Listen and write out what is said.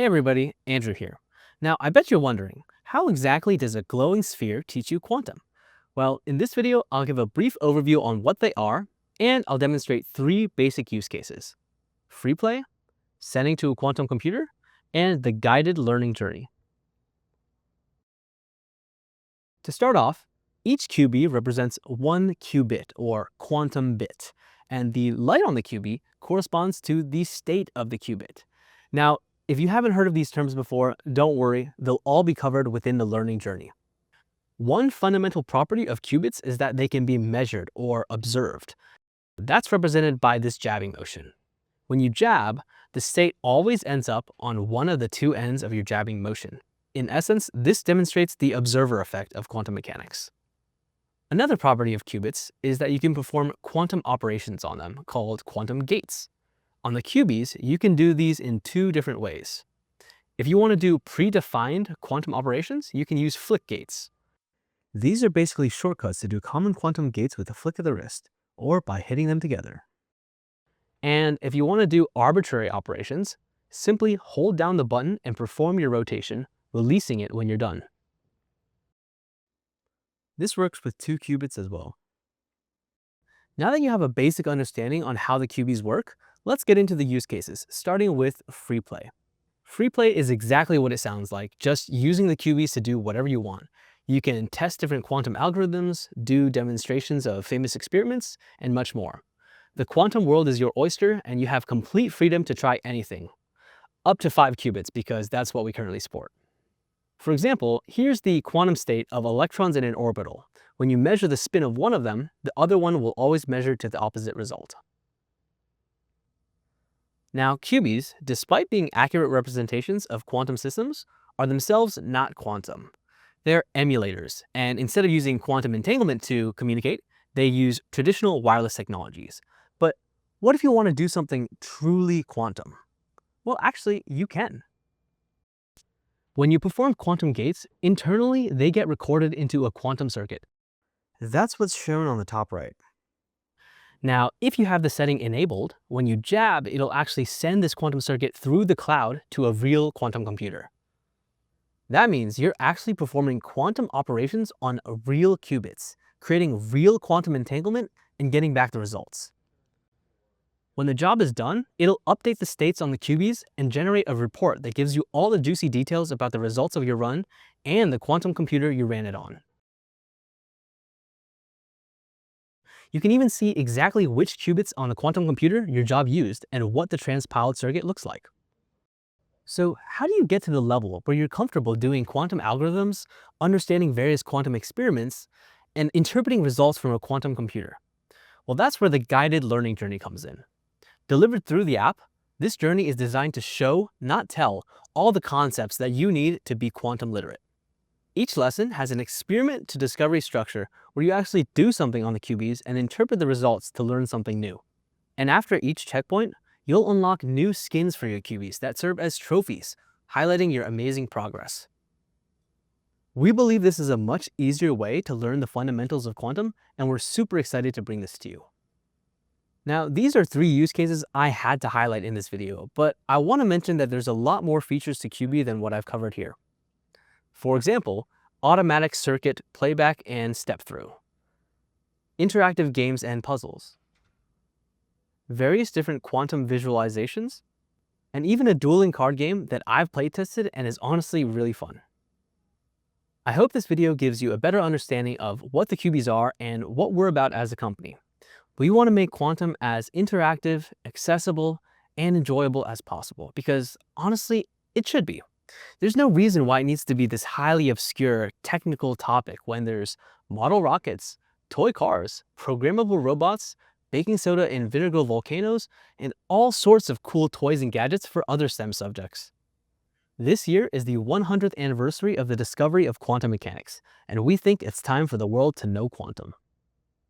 Hey everybody, Andrew here. Now, I bet you're wondering, how exactly does a glowing sphere teach you quantum? Well, in this video, I'll give a brief overview on what they are, and I'll demonstrate three basic use cases: free play, sending to a quantum computer, and the guided learning journey. To start off, each QB represents one qubit or quantum bit, and the light on the QB corresponds to the state of the qubit. Now, if you haven't heard of these terms before, don't worry, they'll all be covered within the learning journey. One fundamental property of qubits is that they can be measured or observed. That's represented by this jabbing motion. When you jab, the state always ends up on one of the two ends of your jabbing motion. In essence, this demonstrates the observer effect of quantum mechanics. Another property of qubits is that you can perform quantum operations on them, called quantum gates. On the QBs, you can do these in two different ways. If you want to do predefined quantum operations, you can use flick gates. These are basically shortcuts to do common quantum gates with a flick of the wrist, or by hitting them together. And if you want to do arbitrary operations, simply hold down the button and perform your rotation, releasing it when you're done. This works with two qubits as well. Now that you have a basic understanding on how the QBs work, let's get into the use cases, starting with free play. Free play is exactly what it sounds like, just using the QBs to do whatever you want. You can test different quantum algorithms, do demonstrations of famous experiments, and much more. The quantum world is your oyster, and you have complete freedom to try anything. Up to 5 qubits, because that's what we currently support. For example, here's the quantum state of electrons in an orbital. When you measure the spin of one of them, the other one will always measure to the opposite result. Now, QBs, despite being accurate representations of quantum systems, are themselves not quantum. They're emulators, and instead of using quantum entanglement to communicate, they use traditional wireless technologies. But what if you want to do something truly quantum? Well, actually, you can. When you perform quantum gates, internally they get recorded into a quantum circuit. That's what's shown on the top right. Now, if you have the setting enabled, when you jab, it'll actually send this quantum circuit through the cloud to a real quantum computer. That means you're actually performing quantum operations on real qubits, creating real quantum entanglement and getting back the results. When the job is done, it'll update the states on the QBs and generate a report that gives you all the juicy details about the results of your run and the quantum computer you ran it on. You can even see exactly which qubits on the quantum computer your job used and what the transpiled circuit looks like. So how do you get to the level where you're comfortable doing quantum algorithms, understanding various quantum experiments, and interpreting results from a quantum computer? Well, that's where the guided learning journey comes in. Delivered through the app, this journey is designed to show, not tell, all the concepts that you need to be quantum literate. Each lesson has an experiment to discovery structure where you actually do something on the QBs and interpret the results to learn something new. And after each checkpoint, you'll unlock new skins for your QBs that serve as trophies, highlighting your amazing progress. We believe this is a much easier way to learn the fundamentals of quantum, and we're super excited to bring this to you. Now, these are 3 use cases I had to highlight in this video, but I want to mention that there's a lot more features to QB than what I've covered here. For example, automatic circuit playback and step-through, interactive games and puzzles, various different quantum visualizations, and even a dueling card game that I've playtested and is honestly really fun. I hope this video gives you a better understanding of what the QBs are and what we're about as a company. We want to make quantum as interactive, accessible, and enjoyable as possible because, honestly, it should be. There's no reason why it needs to be this highly obscure technical topic when there's model rockets, toy cars, programmable robots, baking soda in vinegar volcanoes, and all sorts of cool toys and gadgets for other STEM subjects. This year is the 100th anniversary of the discovery of quantum mechanics, and we think it's time for the world to know quantum.